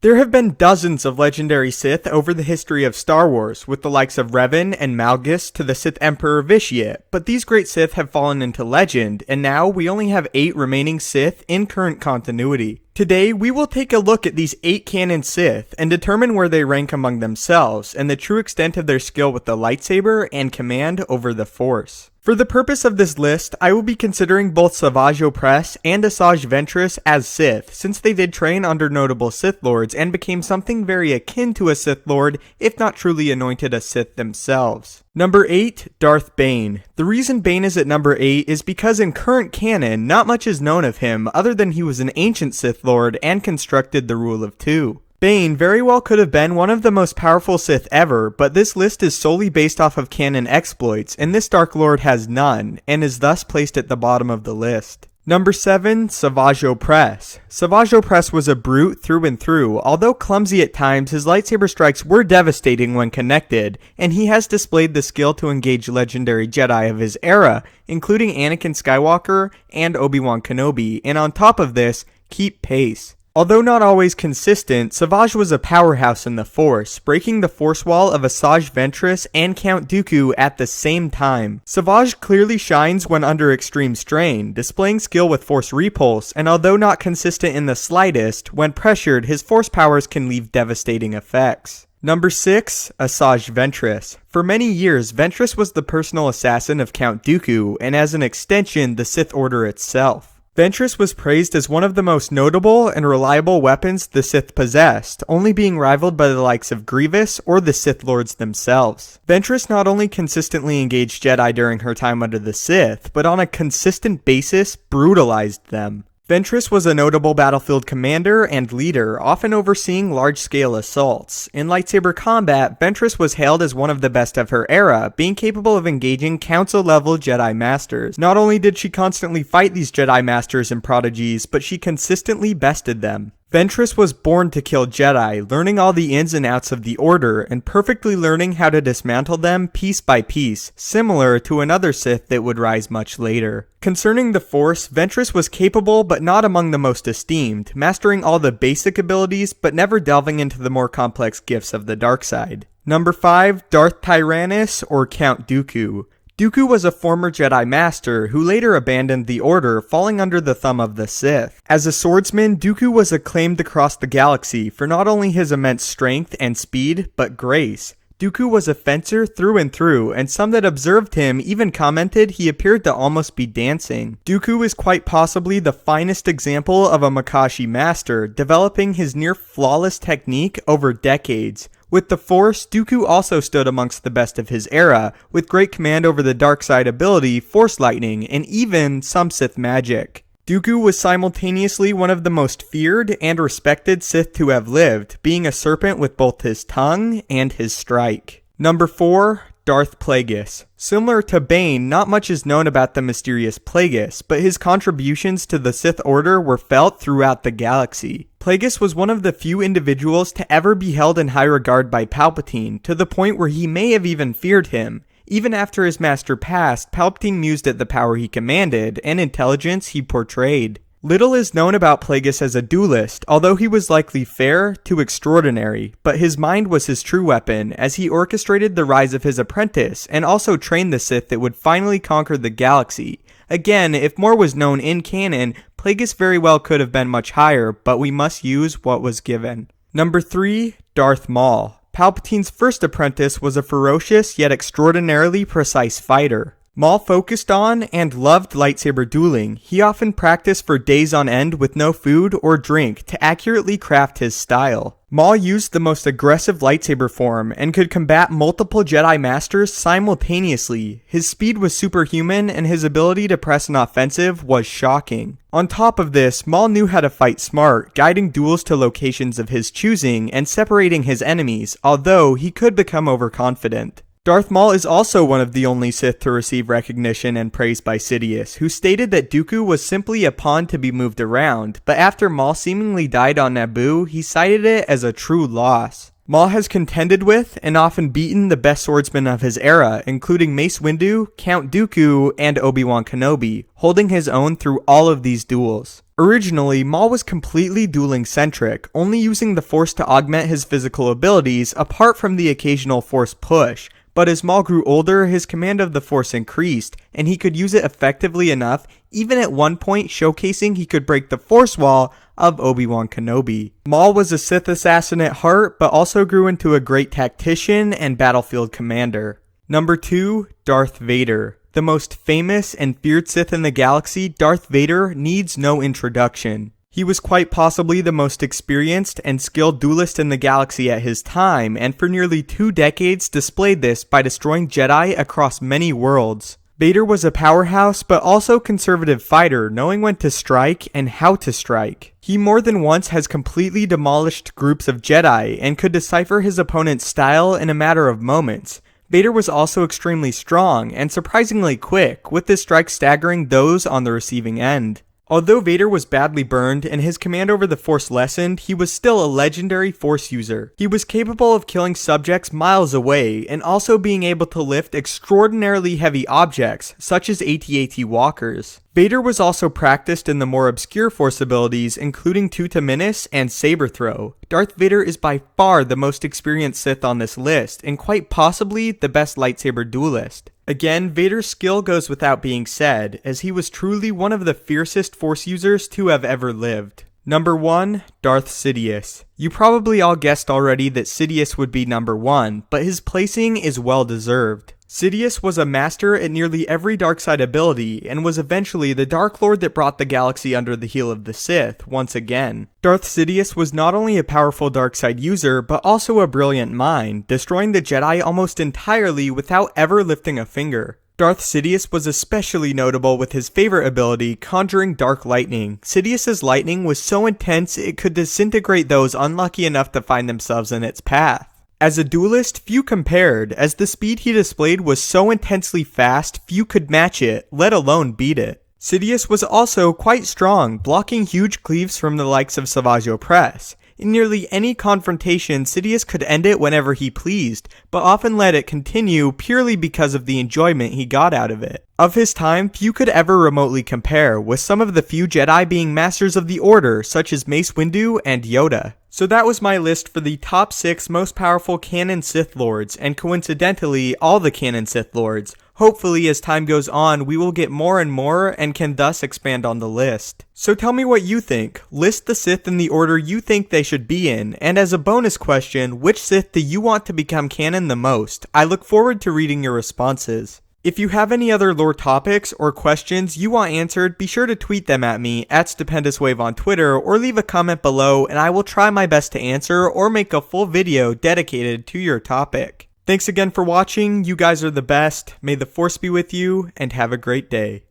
There have been dozens of legendary Sith over the history of Star Wars, with the likes of Revan and Malgus to the Sith Emperor Vitiate, but these great Sith have fallen into legend, and now we only have 8 remaining Sith in current continuity. Today, we will take a look at these 8 canon Sith and determine where they rank among themselves and the true extent of their skill with the lightsaber and command over the Force. For the purpose of this list, I will be considering both Asajj Opress and Asajj Ventress as Sith, since they did train under notable Sith Lords and became something very akin to a Sith Lord, if not truly anointed a Sith themselves. Number 8, Darth Bane. The reason Bane is at number 8 is because in current canon, not much is known of him other than he was an ancient Sith Lord and constructed the Rule of Two. Bane very well could have been one of the most powerful Sith ever, but this list is solely based off of canon exploits, and this Dark Lord has none, and is thus placed at the bottom of the list. Number 7, Asajj Opress. Asajj Opress was a brute through and through. Although clumsy at times, his lightsaber strikes were devastating when connected, and he has displayed the skill to engage legendary Jedi of his era, including Anakin Skywalker and Obi-Wan Kenobi, and on top of this, keep pace. Although not always consistent, Asajj was a powerhouse in the Force, breaking the Force wall of Asajj Ventress and Count Dooku at the same time. Asajj clearly shines when under extreme strain, displaying skill with Force repulse, and although not consistent in the slightest, when pressured, his Force powers can leave devastating effects. Number 6, Asajj Ventress. For many years, Ventress was the personal assassin of Count Dooku, and as an extension, the Sith Order itself. Ventress was praised as one of the most notable and reliable weapons the Sith possessed, only being rivaled by the likes of Grievous or the Sith Lords themselves. Ventress not only consistently engaged Jedi during her time under the Sith, but on a consistent basis brutalized them. Ventress was a notable battlefield commander and leader, often overseeing large-scale assaults. In lightsaber combat, Ventress was hailed as one of the best of her era, being capable of engaging council-level Jedi Masters. Not only did she constantly fight these Jedi Masters and prodigies, but she consistently bested them. Ventress was born to kill Jedi, learning all the ins and outs of the Order, and perfectly learning how to dismantle them piece by piece, similar to another Sith that would rise much later. Concerning the Force, Ventress was capable but not among the most esteemed, mastering all the basic abilities but never delving into the more complex gifts of the dark side. Number 5, Darth Tyrannis or Count Dooku. Dooku was a former Jedi Master who later abandoned the Order, falling under the thumb of the Sith. As a swordsman, Dooku was acclaimed across the galaxy for not only his immense strength and speed, but grace. Dooku was a fencer through and through, and some that observed him even commented he appeared to almost be dancing. Dooku is quite possibly the finest example of a Makashi master, developing his near-flawless technique over decades. With the Force, Dooku also stood amongst the best of his era, with great command over the dark side ability, Force Lightning, and even some Sith magic. Dooku was simultaneously one of the most feared and respected Sith to have lived, being a serpent with both his tongue and his strike. Number 4, Darth Plagueis. Similar to Bane, not much is known about the mysterious Plagueis, but his contributions to the Sith Order were felt throughout the galaxy. Plagueis was one of the few individuals to ever be held in high regard by Palpatine, to the point where he may have even feared him. Even after his master passed, Palpatine mused at the power he commanded and intelligence he portrayed. Little is known about Plagueis as a duelist, although he was likely fair to extraordinary, but his mind was his true weapon, as he orchestrated the rise of his apprentice, and also trained the Sith that would finally conquer the galaxy. Again, if more was known in canon, Plagueis very well could have been much higher, but we must use what was given. Number 3, Darth Maul. Palpatine's first apprentice was a ferocious yet extraordinarily precise fighter. Maul focused on and loved lightsaber dueling. He often practiced for days on end with no food or drink to accurately craft his style. Maul used the most aggressive lightsaber form and could combat multiple Jedi Masters simultaneously. His speed was superhuman and his ability to press an offensive was shocking. On top of this, Maul knew how to fight smart, guiding duels to locations of his choosing and separating his enemies, although he could become overconfident. Darth Maul is also one of the only Sith to receive recognition and praise by Sidious, who stated that Dooku was simply a pawn to be moved around, but after Maul seemingly died on Naboo, he cited it as a true loss. Maul has contended with and often beaten the best swordsmen of his era, including Mace Windu, Count Dooku, and Obi-Wan Kenobi, holding his own through all of these duels. Originally, Maul was completely dueling-centric, only using the Force to augment his physical abilities apart from the occasional Force push, but as Maul grew older, his command of the Force increased, and he could use it effectively enough, even at one point showcasing he could break the Force wall of Obi-Wan Kenobi. Maul was a Sith assassin at heart, but also grew into a great tactician and battlefield commander. Number 2, Darth Vader. The most famous and feared Sith in the galaxy, Darth Vader needs no introduction. He was quite possibly the most experienced and skilled duelist in the galaxy at his time, and for nearly 2 decades displayed this by destroying Jedi across many worlds. Vader was a powerhouse, but also conservative fighter, knowing when to strike and how to strike. He more than once has completely demolished groups of Jedi, and could decipher his opponent's style in a matter of moments. Vader was also extremely strong, and surprisingly quick, with his strikes staggering those on the receiving end. Although Vader was badly burned and his command over the Force lessened, he was still a legendary Force user. He was capable of killing subjects miles away, and also being able to lift extraordinarily heavy objects, such as AT-AT walkers. Vader was also practiced in the more obscure Force abilities, including Terminus and Saber Throw. Darth Vader is by far the most experienced Sith on this list, and quite possibly the best lightsaber duelist. Again, Vader's skill goes without being said, as he was truly one of the fiercest Force users to have ever lived. Number 1, Darth Sidious. You probably all guessed already that Sidious would be number 1, but his placing is well deserved. Sidious was a master at nearly every dark side ability, and was eventually the Dark Lord that brought the galaxy under the heel of the Sith, once again. Darth Sidious was not only a powerful dark side user, but also a brilliant mind, destroying the Jedi almost entirely without ever lifting a finger. Darth Sidious was especially notable with his favorite ability, conjuring dark lightning. Sidious's lightning was so intense it could disintegrate those unlucky enough to find themselves in its path. As a duelist, few compared, as the speed he displayed was so intensely fast, few could match it, let alone beat it. Sidious was also quite strong, blocking huge cleaves from the likes of Savage Opress. In nearly any confrontation, Sidious could end it whenever he pleased, but often let it continue purely because of the enjoyment he got out of it. Of his time, few could ever remotely compare, with some of the few Jedi being Masters of the Order, such as Mace Windu and Yoda. So that was my list for the top 6 most powerful canon Sith Lords, and coincidentally, all the canon Sith Lords. Hopefully, as time goes on, we will get more and more, and can thus expand on the list. So tell me what you think. List the Sith in the order you think they should be in, and as a bonus question, which Sith do you want to become canon the most? I look forward to reading your responses. If you have any other lore topics or questions you want answered, be sure to tweet them at me, at StupendousWave on Twitter, or leave a comment below and I will try my best to answer or make a full video dedicated to your topic. Thanks again for watching, you guys are the best, may the Force be with you, and have a great day.